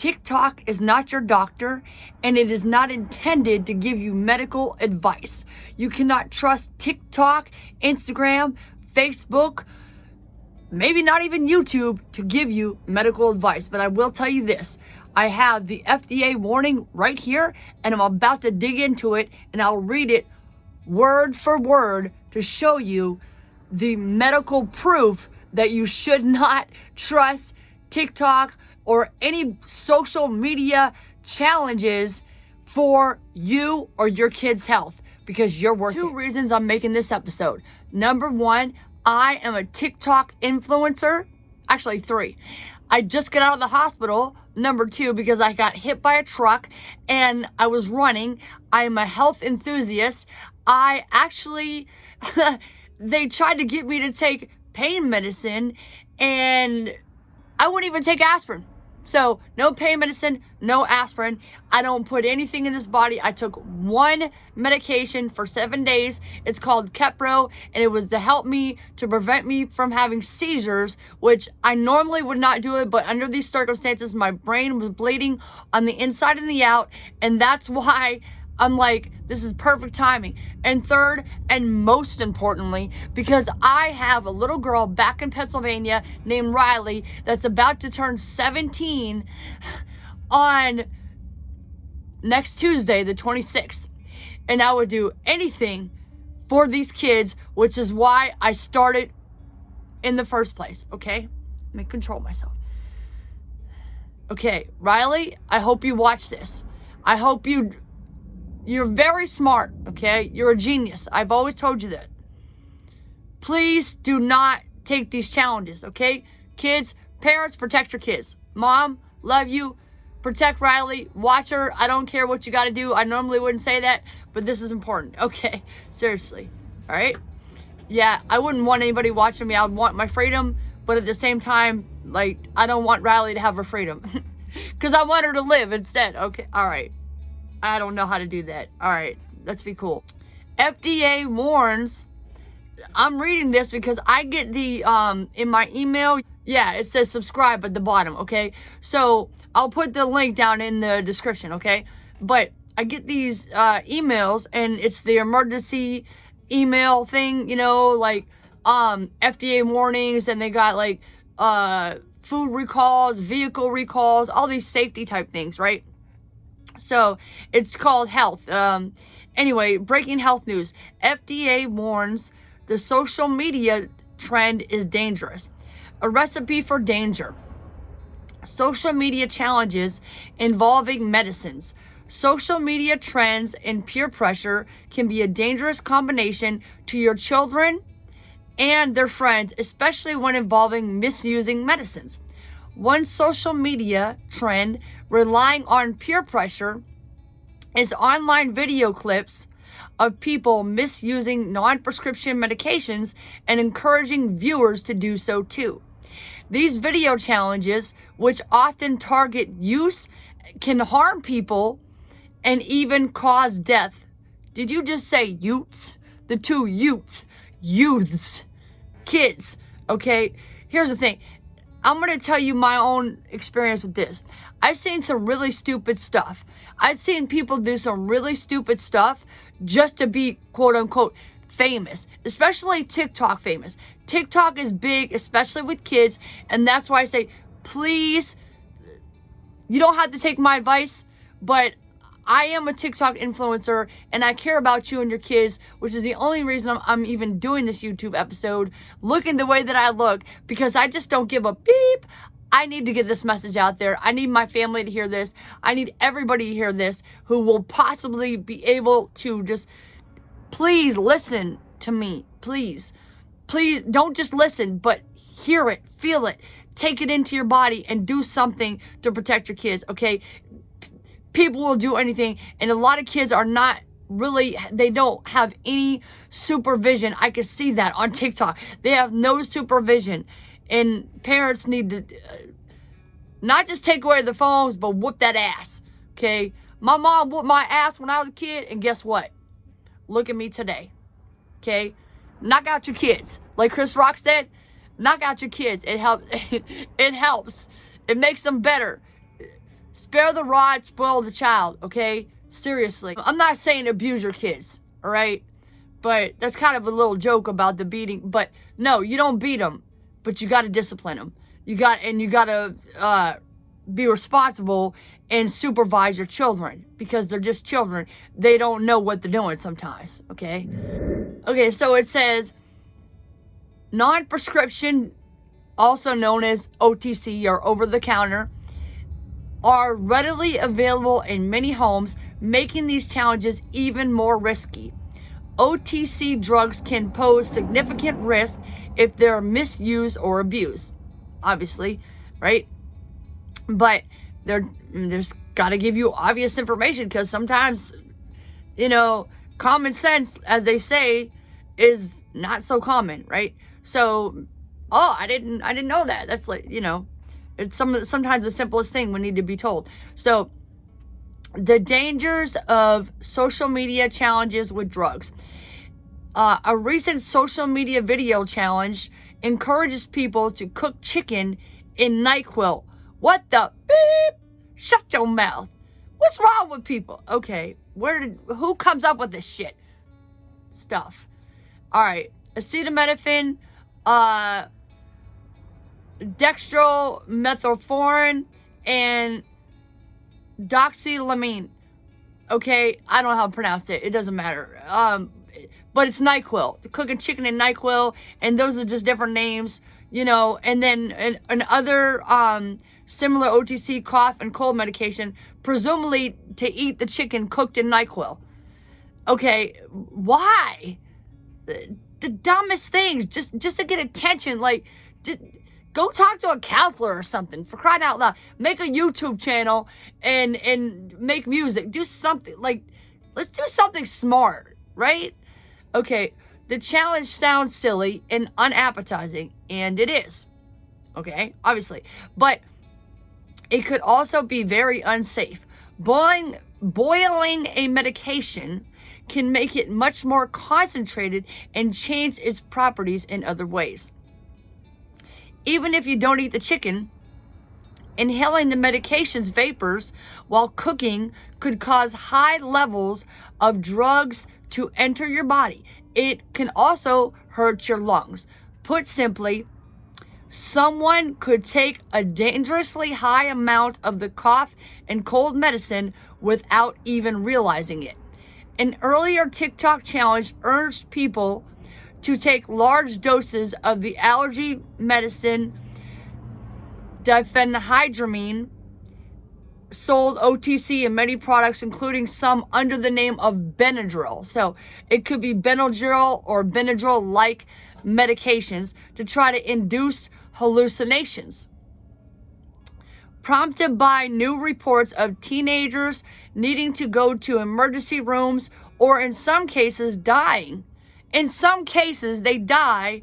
TikTok is not your doctor, and it is not intended to give you medical advice. You cannot trust TikTok, Instagram, Facebook, maybe not even YouTube to give you medical advice. But I will tell you this. I have the FDA warning right here, and I'm about to dig into it, and I'll read it word for word to show you the medical proof that you should not trust TikTok or any social media challenges for you or your kids' health, because you're worth it. 2 reasons I'm making this episode. Number 1, I am a TikTok influencer. Actually 3. I just got out of the hospital. Number 2, because I got hit by a truck and I was running. I am a health enthusiast. I actually, they tried to get me to take pain medicine, and I wouldn't even take aspirin. So no pain medicine, no aspirin. I don't put anything in this body. I took 1 medication for 7 days. It's called Kepro, and it was to help me, to prevent me from having seizures, which I normally would not do it, but under these circumstances, my brain was bleeding on the inside and the out, and that's why I'm like, this is perfect timing. And third, and most importantly, because I have a little girl back in Pennsylvania named Riley that's about to turn 17 on next Tuesday, the 26th. And I would do anything for these kids, which is why I started in the first place, okay? Let me control myself. Okay, Riley, I hope you watch this. I hope you're very smart, okay? You're a genius. I've always told you that. Please do not take these challenges, okay? Kids, parents, protect your kids. Mom, love you. Protect Riley. Watch her. I don't care what you got to do. I normally wouldn't say that, but this is important, okay? Seriously, all right? Yeah, I wouldn't want anybody watching me. I would want my freedom, but at the same time, like, I don't want Riley to have her freedom because I want her to live instead, okay? All right. I don't know how to do that. All right, let's be cool. FDA warns. I'm reading this because I get the, in my email, yeah, it says subscribe at the bottom, okay? So I'll put the link down in the description, okay? But I get these emails, and it's the emergency email thing, you know, like FDA warnings, and they got like food recalls, vehicle recalls, all these safety type things, right? So it's called health. Anyway, breaking health news. FDA warns the social media trend is dangerous. A recipe for danger. Social media challenges involving medicines. Social media trends and peer pressure can be a dangerous combination to your children and their friends, especially when involving misusing medicines. One social media trend relying on peer pressure is online video clips of people misusing non-prescription medications and encouraging viewers to do so too. These video challenges, which often target use, can harm people and even cause death. Did you just say youths? The 2 youths. Youths. Kids. Okay? Here's the thing. I'm going to tell you my own experience with this. I've seen some really stupid stuff. I've seen people do some really stupid stuff just to be, quote unquote, famous, especially TikTok famous. TikTok is big, especially with kids, and that's why I say, please, you don't have to take my advice, but I am a TikTok influencer, and I care about you and your kids, which is the only reason I'm even doing this YouTube episode, looking the way that I look, because I just don't give a beep. I need to get this message out there. I need my family to hear this. I need everybody to hear this who will possibly be able to just, please listen to me. Please. Please don't just listen, but hear it, feel it, take it into your body and do something to protect your kids, okay? People will do anything, and a lot of kids are not really, they don't have any supervision. I can see that on TikTok. They have no supervision, and parents need to not just take away the phones, but whoop that ass, okay? My mom whooped my ass when I was a kid, and guess what? Look at me today, okay? Knock out your kids. Like Chris Rock said, knock out your kids. It helps. It helps. It makes them better. Spare the rod, spoil the child, okay? Seriously. I'm not saying abuse your kids, all right? But that's kind of a little joke about the beating. But no, you don't beat them, but you got to discipline them. You got to be responsible and supervise your children, because they're just children. They don't know what they're doing sometimes, okay? Okay, so it says non-prescription, also known as OTC or over-the-counter, are readily available in many homes, making these challenges even more risky. OTC drugs can pose significant risk if they're misused or abused, obviously, right? But there's got to give you obvious information, because sometimes, common sense, as they say, is not so common, right? So, I didn't know that. That's like, it's sometimes the simplest thing we need to be told. So, the dangers of social media challenges with drugs. A recent social media video challenge encourages people to cook chicken in NyQuil. What the beep? Shut your mouth. What's wrong with people? Okay, who comes up with this shit stuff? All right, acetaminophen, dextromethorphan, and doxylamine. Okay, I don't know how to pronounce it. It doesn't matter. But it's NyQuil. Cooking chicken in NyQuil, and those are just different names, and then and other similar OTC cough and cold medication, presumably to eat the chicken cooked in NyQuil. Okay, why? The dumbest things, just to get attention. Like, just go talk to a counselor or something, for crying out loud. Make a YouTube channel and make music. Do something. Like, let's do something smart, right? Okay, the challenge sounds silly and unappetizing, and it is. Okay, obviously. But it could also be very unsafe. Boiling a medication can make it much more concentrated and change its properties in other ways. Even if you don't eat the chicken, inhaling the medication's vapors while cooking could cause high levels of drugs to enter your body. It can also hurt your lungs. Put simply, someone could take a dangerously high amount of the cough and cold medicine without even realizing it. An earlier TikTok challenge urged people to take large doses of the allergy medicine diphenhydramine, sold OTC in many products, including some under the name of Benadryl. So it could be Benadryl or Benadryl-like medications to try to induce hallucinations. Prompted by new reports of teenagers needing to go to emergency rooms, or in some cases dying. In some cases, they die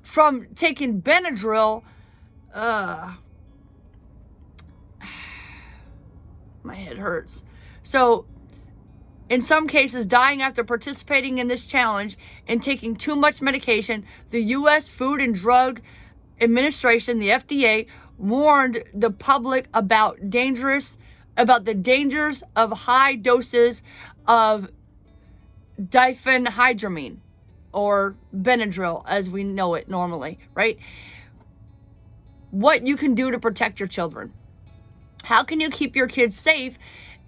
from taking Benadryl. My head hurts. So, in some cases, dying after participating in this challenge and taking too much medication, the U.S. Food and Drug Administration, the FDA, warned the public about the dangers of high doses of diphenhydramine, or Benadryl as we know it normally, right? What you can do to protect your children. How can you keep your kids safe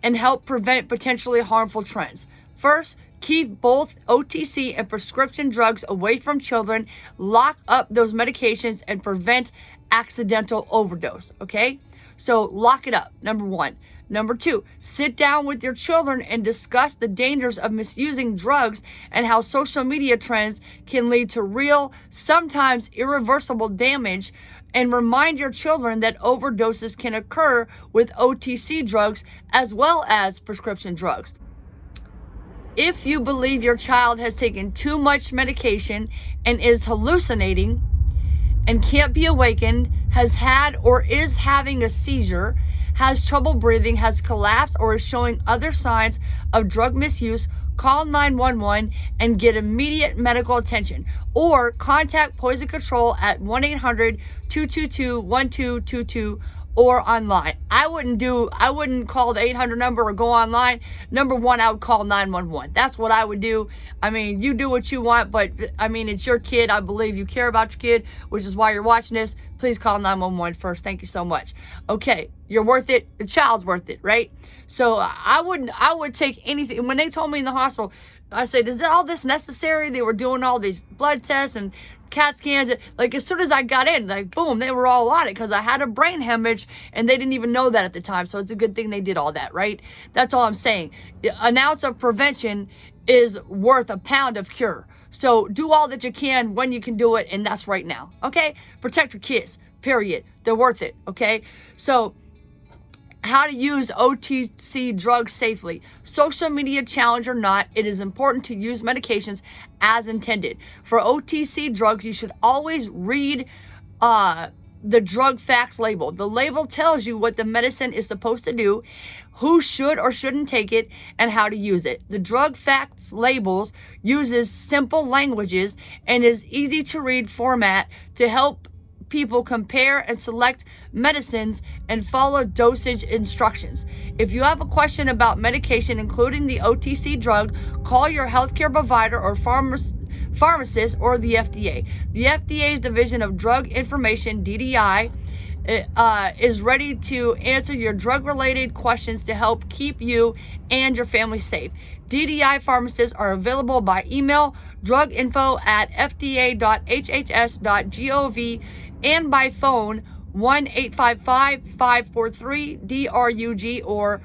and help prevent potentially harmful trends? First, keep both OTC and prescription drugs away from children. Lock up those medications and prevent accidental overdose, okay? So lock it up, number one. Number two, sit down with your children and discuss the dangers of misusing drugs and how social media trends can lead to real, sometimes irreversible damage, and remind your children that overdoses can occur with OTC drugs as well as prescription drugs. If you believe your child has taken too much medication and is hallucinating and can't be awakened, has had or is having a seizure, has trouble breathing, has collapsed, or is showing other signs of drug misuse, call 911 and get immediate medical attention, or contact Poison Control at 1-800-222-1222, or online. I wouldn't call the 800 number or go online. Number one, I would call 911. That's what I would do. I mean, you do what you want, but I mean, it's your kid. I believe you care about your kid, which is why you're watching this. Please call 911 first. Thank you so much. Okay, you're worth it. The child's worth it, right? So I would take anything. When they told me in the hospital, I said, is all this necessary? They were doing all these blood tests and CAT scans. Like, as soon as I got in, like, boom, they were all on it because I had a brain hemorrhage and they didn't even know that at the time. So it's a good thing they did all that, right? That's all I'm saying. An ounce of prevention is worth a pound of cure. So do all that you can when you can do it, and that's right now, okay? Protect your kids, period. They're worth it, okay? So how to use OTC drugs safely. Social media challenge or not, it is important to use medications as intended. For OTC drugs, you should always read the drug facts label. The label tells you what the medicine is supposed to do, who should or shouldn't take it, and how to use it. The drug facts labels uses simple languages and is easy to read format to help people compare and select medicines and follow dosage instructions. If you have a question about medication, including the OTC drug, call your healthcare provider or pharmacist or the FDA. The FDA's Division of Drug Information, DDI, is ready to answer your drug-related questions to help keep you and your family safe. DDI pharmacists are available by email, druginfo@fda.hhs.gov, and by phone 1-855-543-DRUG, or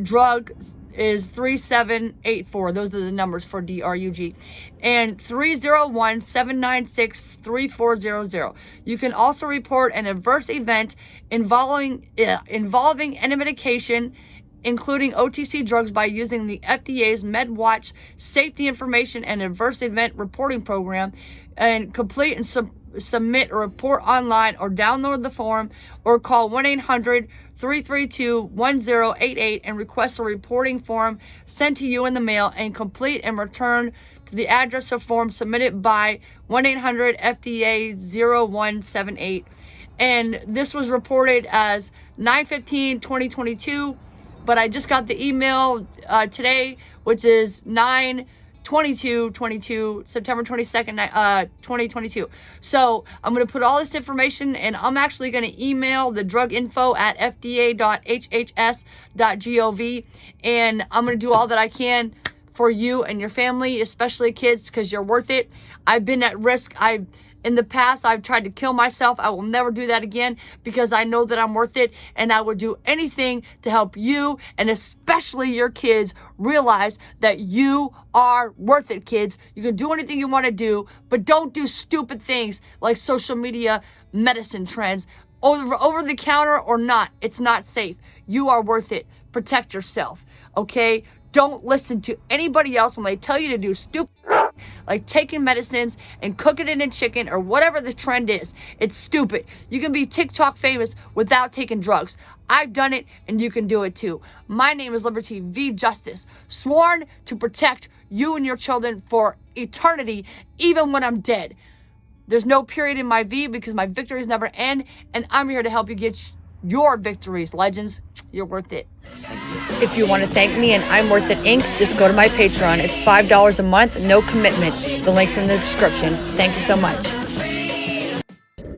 drug is 3784. Those are the numbers for DRUG. And 301-796-3400. You can also report an adverse event involving any medication, including OTC drugs, by using the FDA's MedWatch Safety Information and Adverse Event Reporting Program, and complete and submit a report online or download the form, or call 1-800-332-1088 and request a reporting form sent to you in the mail, and complete and return to the address of form submitted by 1-800-FDA-0178. And this was reported as 9/15/2022, but I just got the email today, which is 9/22/22, September 22nd, 2022. So I'm going to put all this information, and I'm actually going to email the drug info at fda.hhs.gov, and I'm going to do all that I can for you and your family, especially kids, because you're worth it. I've been at risk. In the past, I've tried to kill myself. I will never do that again, because I know that I'm worth it, and I would do anything to help you, and especially your kids, realize that you are worth it, kids. You can do anything you want to do, but don't do stupid things like social media medicine trends. Over the counter or not, it's not safe. You are worth it. Protect yourself, okay? Don't listen to anybody else when they tell you to do stupid, like taking medicines and cooking it in chicken or whatever the trend is. It's stupid. You can be TikTok famous without taking drugs. I've done it, and you can do it too. My name is Liberty V. Justice, sworn to protect you and your children for eternity, even when I'm dead. There's no period in my V, because my victories never end, and I'm here to help you get your victories, legends. You're worth it. If you want to thank me and I'm Worth It Inc., just go to my Patreon. It's $5 a month, no commitment. The link's in the description. Thank you so much.